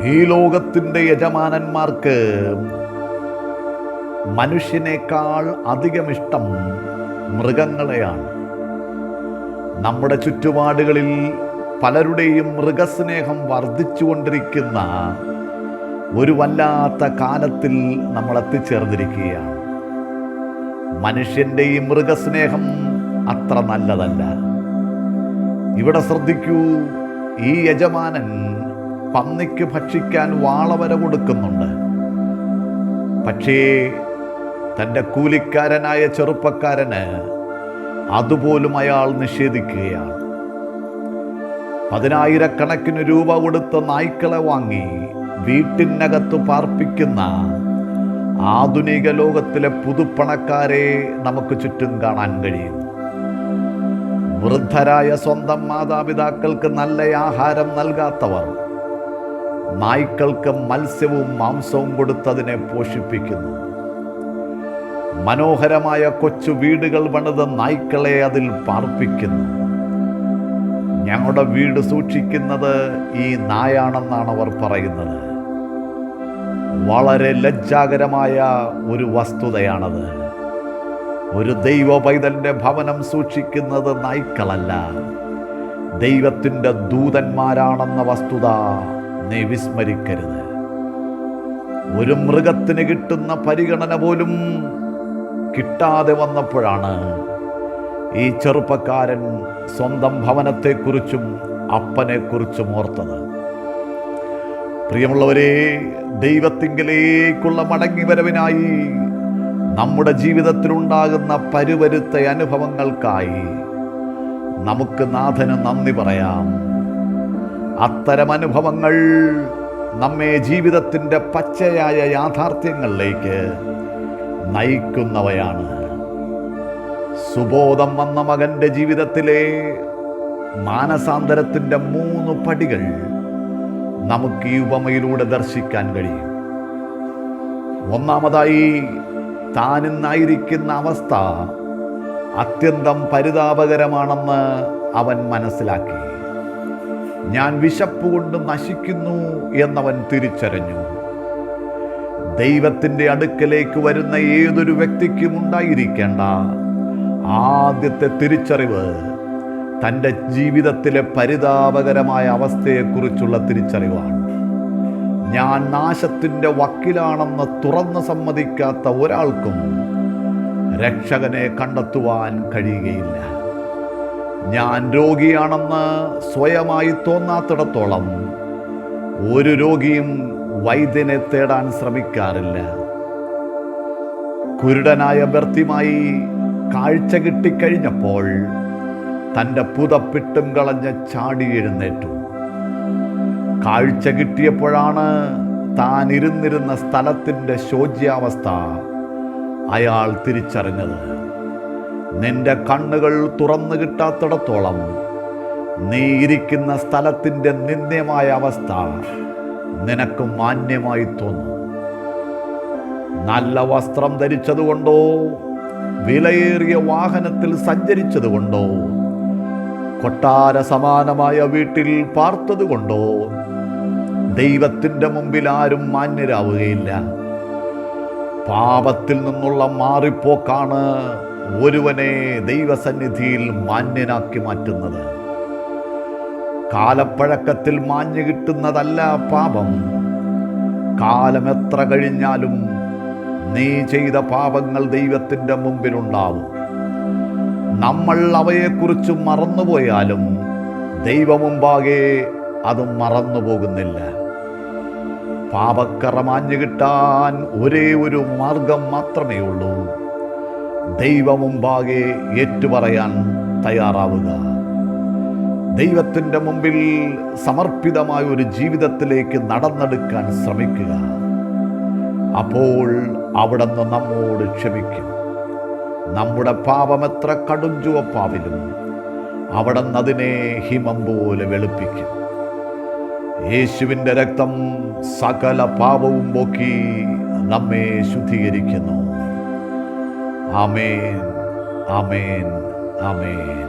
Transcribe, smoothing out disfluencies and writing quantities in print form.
ഈ ലോകത്തിൻ്റെ യജമാനന്മാർക്ക് മനുഷ്യനേക്കാൾ അധികം ഇഷ്ടം മൃഗങ്ങളെയാണ്. നമ്മുടെ ചുറ്റുപാടുകളിൽ പലരുടെയും മൃഗസ്നേഹം വർദ്ധിച്ചുകൊണ്ടിരിക്കുന്ന ഒരു വല്ലാത്ത കാലത്തിൽ നമ്മൾ എത്തിച്ചേർന്നിരിക്കുകയാണ്. മനുഷ്യൻ്റെ ഈ മൃഗസ്നേഹം അത്ര നല്ലതല്ല. ഇവിടെ ശ്രദ്ധിക്കൂ, ഈ യജമാനൻ പന്നിക്ക് ഭക്ഷിക്കാൻ വാളവര കൊടുക്കുന്നുണ്ട്. പക്ഷേ തൻ്റെ കൂലിക്കാരനായ ചെറുപ്പക്കാരന് അതുപോലും അയാൾ നിഷേധിക്കുകയാണ്. 10,000 രൂപ കൊടുത്ത നായ്ക്കളെ വാങ്ങി വീട്ടിനകത്ത് പാർപ്പിക്കുന്ന ആധുനിക ലോകത്തിലെ പുതുപ്പണക്കാരെ നമുക്ക് ചുറ്റും കാണാൻ കഴിയും. വൃദ്ധരായ സ്വന്തം മാതാപിതാക്കൾക്ക് നല്ല ആഹാരം നൽകാത്തവർ നായ്ക്കൾക്ക് മത്സ്യവും മാംസവും കൊടുത്തതിനെ പോഷിപ്പിക്കുന്നു. മനോഹരമായ കൊച്ചു വീടുകൾ പണിത് നായ്ക്കളെ അതിൽ പാർപ്പിക്കുന്നു. ഞങ്ങളുടെ വീട് സൂക്ഷിക്കുന്നത് ഈ നായാണെന്നാണ് അവർ പറയുന്നത്. വളരെ ലജ്ജാകരമായ ഒരു വസ്തുതയാണത്. ഒരു ദൈവ പൈതലിൻ്റെ ഭവനം സൂക്ഷിക്കുന്നത് നായ്ക്കളല്ല, ദൈവത്തിൻ്റെ ദൂതന്മാരാണെന്ന വസ്തുത നീ വിസ്മരിക്കരുത്. ഒരു മൃഗത്തിന് കിട്ടുന്ന പരിഗണന പോലും കിട്ടാതെ വന്നപ്പോഴാണ് ഈ ചെറുപ്പക്കാരൻ സ്വന്തം ഭവനത്തെക്കുറിച്ചും അപ്പനെക്കുറിച്ചും ഓർത്തത്. പ്രിയമുള്ളവരെ, ദൈവത്തിങ്കലേക്കുള്ള മടങ്ങിവരവിനായി നമ്മുടെ ജീവിതത്തിലുണ്ടാകുന്ന പരുപരുത്ത അനുഭവങ്ങൾക്കായി നമുക്ക് നാഥന് നന്ദി പറയാം. അത്തരം അനുഭവങ്ങൾ നമ്മെ ജീവിതത്തിൻ്റെ പച്ചയായ യാഥാർത്ഥ്യങ്ങളിലേക്ക് നയിക്കുന്നവയാണ്. സുബോധം വന്ന മകൻ്റെ ജീവിതത്തിലെ മാനസാന്തരത്തിൻ്റെ 3 പടികൾ നമുക്ക് ഈ ഉപമയിലൂടെ ദർശിക്കാൻ കഴിയും. ഒന്നാമതായി, താനിന്നായിരിക്കുന്ന അവസ്ഥ അത്യന്തം പരിതാപകരമാണെന്ന് അവൻ മനസ്സിലാക്കി. ഞാൻ വിശപ്പ് കൊണ്ട് നശിക്കുന്നു എന്നവൻ തിരിച്ചറിഞ്ഞു. ദൈവത്തിൻ്റെ അടുക്കലേക്ക് വരുന്ന ഏതൊരു വ്യക്തിക്കും ഉണ്ടായിരിക്കേണ്ട ആദ്യത്തെ തിരിച്ചറിവ് തൻ്റെ ജീവിതത്തിലെ പരിതാപകരമായ അവസ്ഥയെക്കുറിച്ചുള്ള തിരിച്ചറിവാണ്. ഞാൻ നാശത്തിൻ്റെ വക്കിലാണെന്ന് തുറന്ന് സമ്മതിക്കാത്ത ഒരാൾക്കും രക്ഷകനെ കണ്ടെത്തുവാൻ കഴിയുകയില്ല. ഞാൻ രോഗിയാണെന്ന് സ്വയമായി തോന്നാത്തിടത്തോളം ഒരു രോഗിയും വൈദ്യനെ തേടാൻ ശ്രമിക്കാറില്ല. കുരുടനായ ബർത്തിമായി കാഴ്ച കിട്ടിക്കഴിഞ്ഞപ്പോൾ തൻ്റെ പുതപ്പിട്ടും കളഞ്ഞ് ചാടി എഴുന്നേറ്റു. കാഴ്ച കിട്ടിയപ്പോഴാണ് താൻ ഇരുന്നിരുന്ന സ്ഥലത്തിൻ്റെ ശോച്യാവസ്ഥ അയാൾ തിരിച്ചറിഞ്ഞത്. നിന്റെ കണ്ണുകൾ തുറന്നു കിട്ടാത്തിടത്തോളം നീ ഇരിക്കുന്ന സ്ഥലത്തിൻ്റെ നിന്ദ്യമായ അവസ്ഥ നിനക്ക് മാന്യമായി തോന്നും. നല്ല വസ്ത്രം ധരിച്ചതുകൊണ്ടോ വിലയേറിയ വാഹനത്തിൽ സഞ്ചരിച്ചതുകൊണ്ടോ കൊട്ടാര സമാനമായ വീട്ടിൽ പാർത്തതുകൊണ്ടോ ദൈവത്തിൻ്റെ മുമ്പിൽ ആരും മാന്യരാവുകയില്ല. പാപത്തിൽ നിന്നുള്ള മാറിപ്പോക്കാണ് ഒരുവനെ ദൈവസന്നിധിയിൽ മാന്യനാക്കി മാറ്റുന്നത്. കാലപ്പഴക്കത്തിൽ മാഞ്ഞു കിട്ടുന്നതല്ല പാപം. കാലം എത്ര കഴിഞ്ഞാലും നീ ചെയ്ത പാപങ്ങൾ ദൈവത്തിൻ്റെ മുമ്പിലുണ്ടാവും. നമ്മൾ അവയെക്കുറിച്ച് മറന്നുപോയാലും ദൈവമുമ്പാകെ അത് മറന്നുപോകുന്നില്ല. പാപക്കറ മാഞ്ഞു കിട്ടാൻ ഒരേ ഒരു മാർഗം മാത്രമേ ഉള്ളൂ: ദൈവമുമ്പാകെ ഏറ്റുപറയാൻ തയ്യാറാവുക. ദൈവത്തിൻ്റെ മുമ്പിൽ സമർപ്പിതമായ ഒരു ജീവിതത്തിലേക്ക് നടന്നെടുക്കാൻ ശ്രമിക്കുക. അപ്പോൾ അവിടുന്ന് നമ്മോട് ക്ഷമിക്കും. നമ്മുടെ പാപം എത്ര കടുഞ്ചുവപ്പാവിലും അവിടുന്ന് അതിനെ ഹിമം പോലെ വെളുപ്പിക്കും. യേശുവിൻ്റെ രക്തം സകല പാപവും പോക്കി നമ്മെ ശുദ്ധീകരിക്കുന്നു. ആമേൻ, ആമേൻ, ആമേൻ.